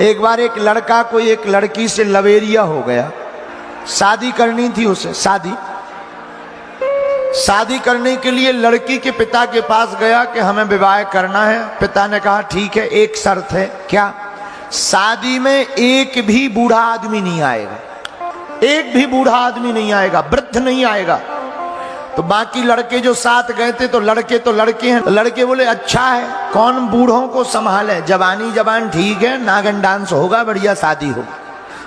एक बार एक लड़का को एक लड़की से लवेरिया हो गया, शादी करनी थी उसे। शादी करने के लिए लड़की के पिता के पास गया कि हमें विवाह करना है। पिता ने कहा ठीक है, एक शर्त है। क्या? शादी में एक भी बूढ़ा आदमी नहीं आएगा, एक भी बूढ़ा आदमी नहीं आएगा, वृद्ध नहीं आएगा। तो बाकी लड़के जो साथ गए थे तो लड़के हैं। लड़के बोले अच्छा है, कौन बूढ़ों को संभाले, जवान ठीक है, नागन डांस होगा, बढ़िया शादी हो।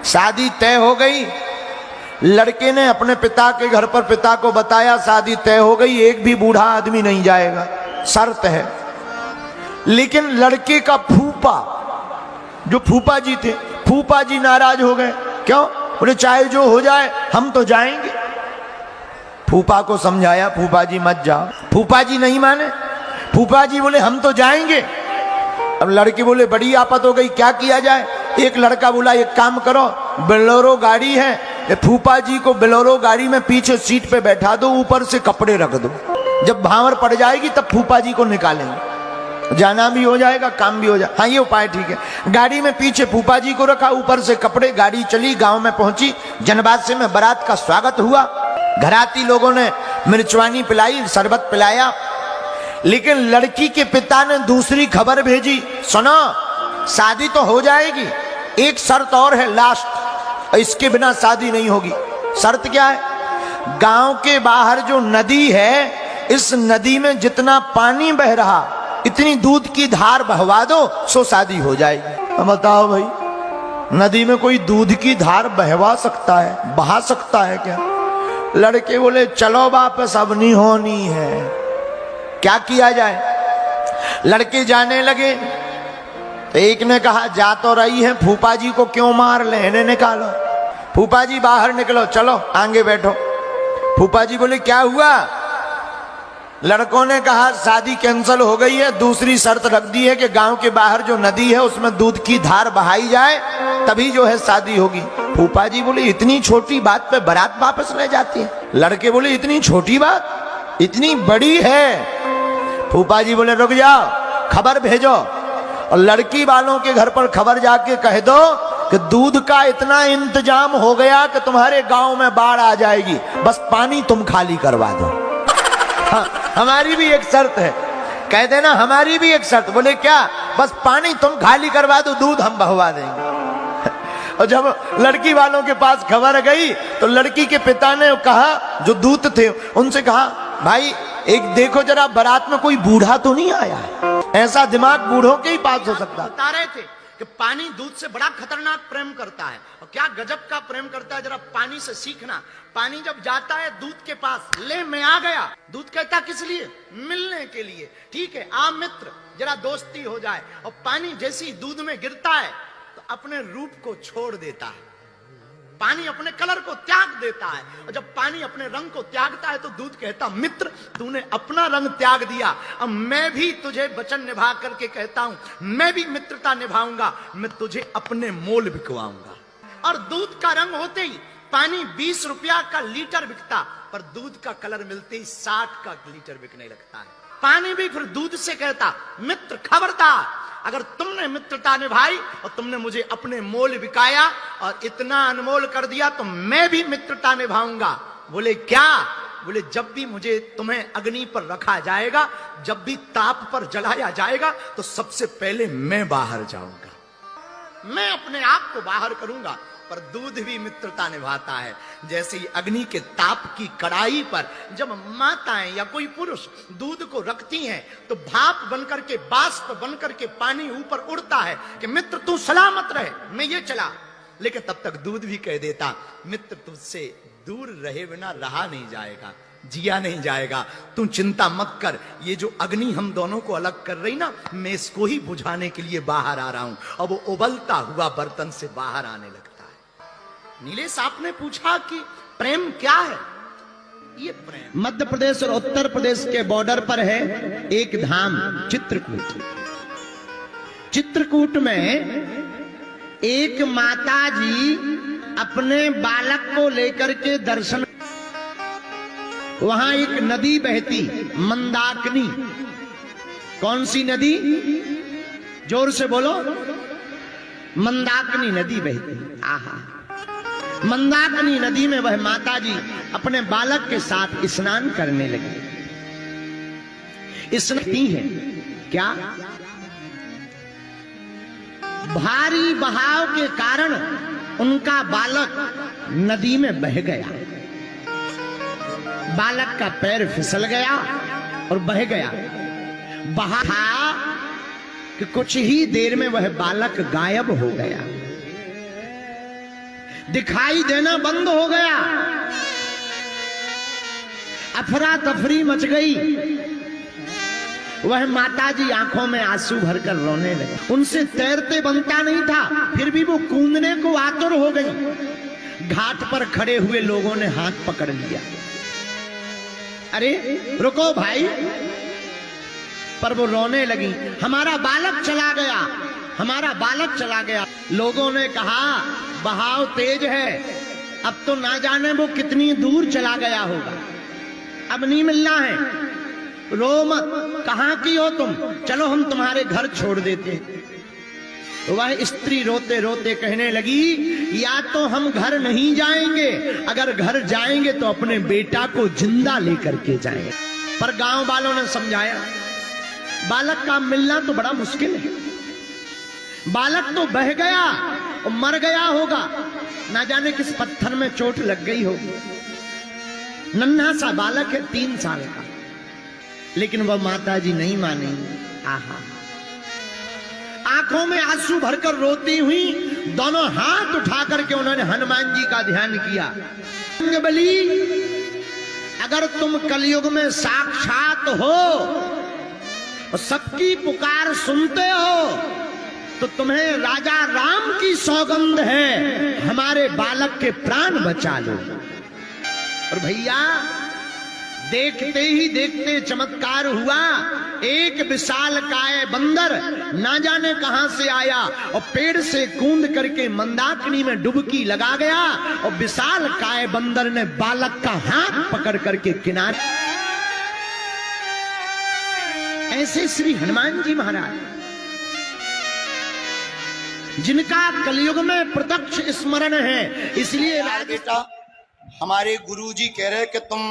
शादी तय हो गई। लड़के ने अपने पिता के घर पर पिता को बताया शादी तय हो गई, एक भी बूढ़ा आदमी नहीं जाएगा, शर्त है। लेकिन लड़के का फूफा, जो फूफा जी थे, फूफा जी नाराज हो गए। क्यों? बोले चाहे जो हो जाए हम तो जाएंगे। फूफा को समझाया, फूफा जी मत जाओ। फूफा जी नहीं माने। फूफा जी बोले हम तो जाएंगे। अब लड़के बोले बड़ी आफत हो गई, क्या किया जाए? एक लड़का बोला एक काम करो, बोलेरो गाड़ी है, फूफा जी को बोलेरो गाड़ी में पीछे सीट पे बैठा दो, ऊपर से कपड़े रख दो, जब भांवर पड़ जाएगी तब फूफा जी को निकालेंगे, जाना भी हो जाएगा, काम भी हो जाएगा। हाँ ये उपाय ठीक है। गाड़ी में पीछे फूफा जी को रखा, ऊपर से कपड़े। गाड़ी चली, गांव में पहुंची। जनबादसे में बारात का स्वागत हुआ। घराती लोगों ने मिर्चवानी पिलाई, शरबत पिलाया। लेकिन लड़की के पिता ने दूसरी खबर भेजी, सुनो शादी तो हो जाएगी, एक शर्त और है लास्ट, इसके बिना शादी नहीं होगी। शर्त क्या है? गांव के बाहर जो नदी है, इस नदी में जितना पानी बह रहा, इतनी दूध की धार बहवा दो, सो शादी हो जाएगी। अब बताओ भाई, नदी में कोई दूध की धार बहवा सकता है, बहा सकता है क्या? लड़के बोले चलो वापस, अब नहीं होनी है, क्या किया जाए? लड़के जाने लगे। तो एक ने कहा जा तो रही है, फूफा जी को क्यों मार ले, इन्हें निकालो। फूफा जी बाहर निकलो, चलो आगे बैठो। फूफा जी बोले क्या हुआ? लड़कों ने कहा शादी कैंसिल हो गई है, दूसरी शर्त रख दी है कि गांव के बाहर जो नदी है उसमें दूध की धार बहाई जाए, तभी जो है शादी होगी। फूफा जी बोले इतनी छोटी बात पे बारात वापस ले जाती है? लड़के बोले इतनी छोटी बात, इतनी बड़ी है। फूफा जी बोले रुक जाओ, खबर भेजो और लड़की वालों के घर पर खबर जाके कह दो कि दूध का इतना इंतजाम हो गया कि तुम्हारे गांव में बाढ़ आ जाएगी, बस पानी तुम खाली करवा दो। हाँ, हमारी भी एक शर्त है। कह देना हमारी भी एक शर्त। बोले क्या? बस पानी तुम खाली करवा दो, दूध हम बहवा देंगे। और जब लड़की वालों के पास खबर गई तो लड़की के पिता ने कहा, जो दूत थे उनसे कहा भाई एक देखो जरा, बारात में कोई बूढ़ा तो नहीं आया है? ऐसा दिमाग बूढ़ों के ही पास हो सकता। बता रहे थे कि पानी दूध से बड़ा खतरनाक प्रेम करता है, और क्या गजब का प्रेम करता है, जरा पानी से सीखना। पानी जब जाता है दूध के पास, ले मैं आ गया, दूध कहता किस लिए? मिलने के लिए। ठीक है, आ मित्र, जरा दोस्ती हो जाए। और पानी जैसे ही दूध में गिरता है तो अपने रूप को छोड़ देता है, पानी अपने कलर को त्याग देता है। और जब पानी अपने रंग को त्यागता है तो दूध कहता मित्र तूने अपना रंग त्याग दिया, अब मैं भी तुझे वचन निभा करके कहता हूं, मैं भी मित्रता निभाऊंगा, मैं तुझे अपने मोल बिकवाऊंगा। और दूध का रंग होते ही पानी 20 रुपया का लीटर बिकता, पर दूध का कलर मिलते ही 60 का लीटर बिकने लगता है। पानी भी फिर दूध से कहता मित्र खबरदार, अगर तुमने मित्रता निभाई और तुमने मुझे अपने मोल बिकाया और इतना अनमोल कर दिया तो मैं भी मित्रता निभाऊंगा। बोले क्या? बोले जब भी मुझे तुम्हें अग्नि पर रखा जाएगा, जब भी ताप पर जलाया जाएगा, तो सबसे पहले मैं बाहर जाऊंगा, मैं अपने आप को बाहर करूंगा। पर दूध भी मित्रता निभाता है। जैसे ही अग्नि के ताप की कड़ाई पर जब माताएं या कोई पुरुष दूध को रखती हैं तो भाप बनकर के, बाष्प बनकर के पानी ऊपर उड़ता है कि मित्र तू सलामत रहे, मैं ये चला। लेकिन तब तक दूध भी कह देता मित्र तुझसे दूर रहे बिना रहा नहीं जाएगा, जिया नहीं जाएगा, तू चिंता मत कर। ये जो अग्नि हम दोनों को अलग कर रही ना, मैं इसको ही बुझाने के लिए बाहर आ रहा हूं। और वो उबलता हुआ बर्तन से बाहर आने लगता है। नीलेश आपने पूछा कि प्रेम क्या है? ये प्रेम मध्य प्रदेश और उत्तर प्रदेश के बॉर्डर पर है एक धाम चित्रकूट। चित्रकूट में एक माता जी अपने बालक को लेकर के दर्शन, वहां एक नदी बहती मंदाकिनी। कौन सी नदी? जोर से बोलो। मंदाकिनी नदी बहती। आहा, मंदाकिनी नदी में वह माता जी अपने बालक के साथ स्नान करने लगी। स्नाती है क्या? भारी बहाव के कारण उनका बालक नदी में बह गया। बालक का पैर फिसल गया और बह गया। बहा कि कुछ ही देर में वह बालक गायब हो गया, दिखाई देना बंद हो गया। अफरा तफरी मच गई। वह माताजी आंखों में आंसू भरकर रोने लगे। उनसे तैरते बनता नहीं था, फिर भी वो कूदने को आतुर हो गई। घाट पर खड़े हुए लोगों ने हाथ पकड़ लिया। अरे रुको भाई, पर वो रोने लगी। हमारा बालक चला गया, हमारा बालक चला गया। लोगों ने कहा बहाव तेज है, अब तो ना जाने वो कितनी दूर चला गया होगा, अब नहीं मिलना है। रो मत, कहां की हो तुम, चलो हम तुम्हारे घर छोड़ देते हैं। वह स्त्री रोते रोते कहने लगी, या तो हम घर नहीं जाएंगे, अगर घर जाएंगे तो अपने बेटा को जिंदा लेकर के जाएंगे। पर गांव वालों ने समझाया, बालक का मिलना तो बड़ा मुश्किल है, बालक तो बह गया और मर गया होगा, ना जाने किस पत्थर में चोट लग गई होगी। नन्हा सा बालक है, 3 साल का। लेकिन वह माताजी नहीं मानी। आहा, आंखों में आंसू भरकर रोती हुई दोनों हाथ उठा करके उन्होंने हनुमान जी का ध्यान किया। बली, अगर तुम कलयुग में साक्षात हो और सबकी पुकार सुनते हो तो तुम्हें राजा राम की सौगंध है, हमारे बालक के प्राण बचा लो। और भैया देखते ही देखते चमत्कार हुआ। एक विशालकाय बंदर ना जाने कहां से आया और पेड़ से कूद करके मंदाकिनी में डुबकी लगा गया और विशालकाय बंदर ने बालक का हाथ पकड़ करके किनारे। ऐसे श्री हनुमान जी महाराज, जिनका कलयुग में प्रत्यक्ष स्मरण है। इसलिए बेटा, हमारे गुरुजी कह रहे कि तुम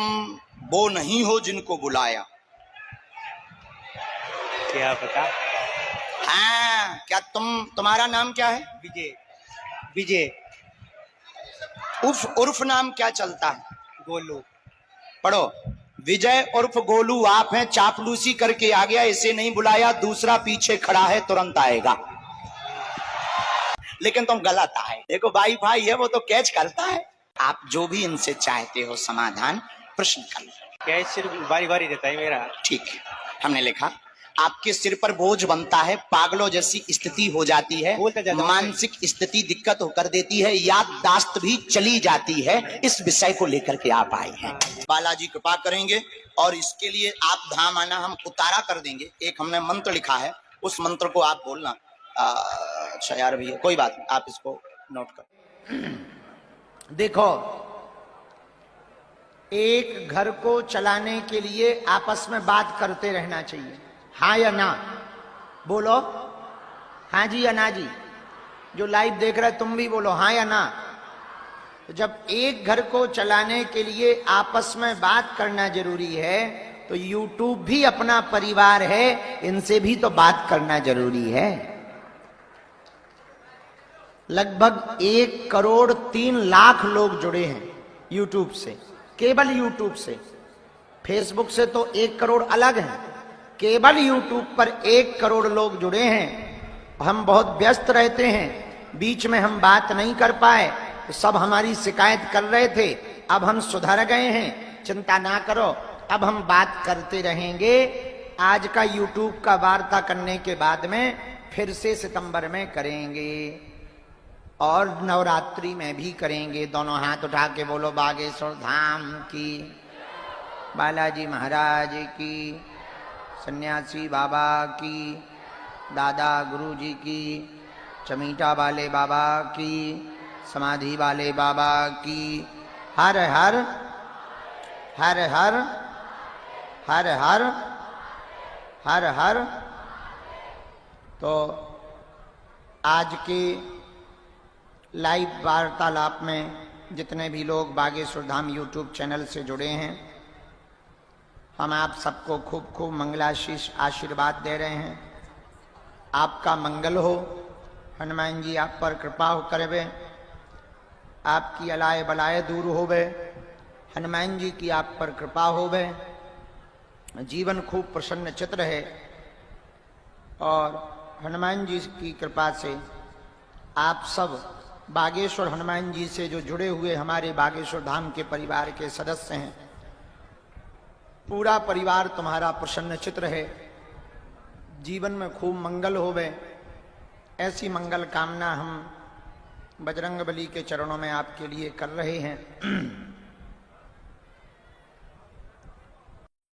वो नहीं हो जिनको बुलाया। क्या पता? हाँ, क्या तुम्हारा नाम क्या है? विजय। विजय उर्फ नाम क्या चलता है? गोलू। पढ़ो, विजय उर्फ गोलू आप हैं, चापलूसी करके आ गया, इसे नहीं बुलाया, दूसरा पीछे खड़ा है, तुरंत आएगा। लेकिन तुम गलत आए। देखो भाई भाई है, वो तो कैच करता है। आप जो भी इनसे चाहते हो समाधान प्रश्न कर लो। क्या सिर्फ बारी बारी रहता है मेरा? ठीक है, हमने लिखा आपके सिर पर बोझ बनता है, पागलों जैसी स्थिति हो जाती है, मानसिक स्थिति दिक्कत होकर देती है, याददाश्त भी चली जाती है। इस विषय को लेकर के आप आए हैं। बालाजी कृपा करेंगे और इसके लिए आप धाम आना, हम उतारा कर देंगे। एक हमने मंत्र लिखा है, उस मंत्र को आप बोलना। अच्छा यार भैया, कोई बात नहीं, आप इसको नोट कर। देखो, एक घर को चलाने के लिए आपस में बात करते रहना चाहिए, हाँ या ना। बोलो हाँ जी या ना जी। जो लाइव देख रहे तुम भी बोलो हाँ या ना। तो जब एक घर को चलाने के लिए आपस में बात करना जरूरी है, तो YouTube भी अपना परिवार है, इनसे भी तो बात करना जरूरी है। लगभग 1,03,00,000 लोग जुड़े हैं YouTube से, केवल YouTube से। Facebook से तो 1 करोड़ अलग है, केवल YouTube पर 1 करोड़ लोग जुड़े हैं। हम बहुत व्यस्त रहते हैं, बीच में हम बात नहीं कर पाए, तो सब हमारी शिकायत कर रहे थे। अब हम सुधर गए हैं, चिंता ना करो, अब हम बात करते रहेंगे। आज का YouTube का वार्ता करने के बाद में फिर से सितंबर में करेंगे और नवरात्रि में भी करेंगे। दोनों हाथ उठा के बोलो बागेश्वर धाम की, बालाजी महाराज की, सन्यासी बाबा की, दादा गुरुजी की, चमीटा वाले बाबा की, समाधि वाले बाबा की। हर हर हर हर हर हर हर हर। तो आज के लाइव वार्तालाप में जितने भी लोग बागेश्वर धाम यूट्यूब चैनल से जुड़े हैं, हम आप सबको खूब खूब मंगलाशीष आशीर्वाद दे रहे हैं। आपका मंगल हो, हनुमान जी आप पर कृपा हो करवे, आपकी अलाय बलाय दूर होवे, हनुमान जी की आप पर कृपा होवे, जीवन खूब प्रसन्न चित रहे और हनुमान जी की कृपा से आप सब बागेश्वर हनुमान जी से जो जुड़े हुए हमारे बागेश्वर धाम के परिवार के सदस्य हैं, पूरा परिवार तुम्हारा प्रसन्न चित रहे, जीवन में खूब मंगल होवे, ऐसी मंगल कामना हम बजरंग बली के चरणों में आपके लिए कर रहे हैं।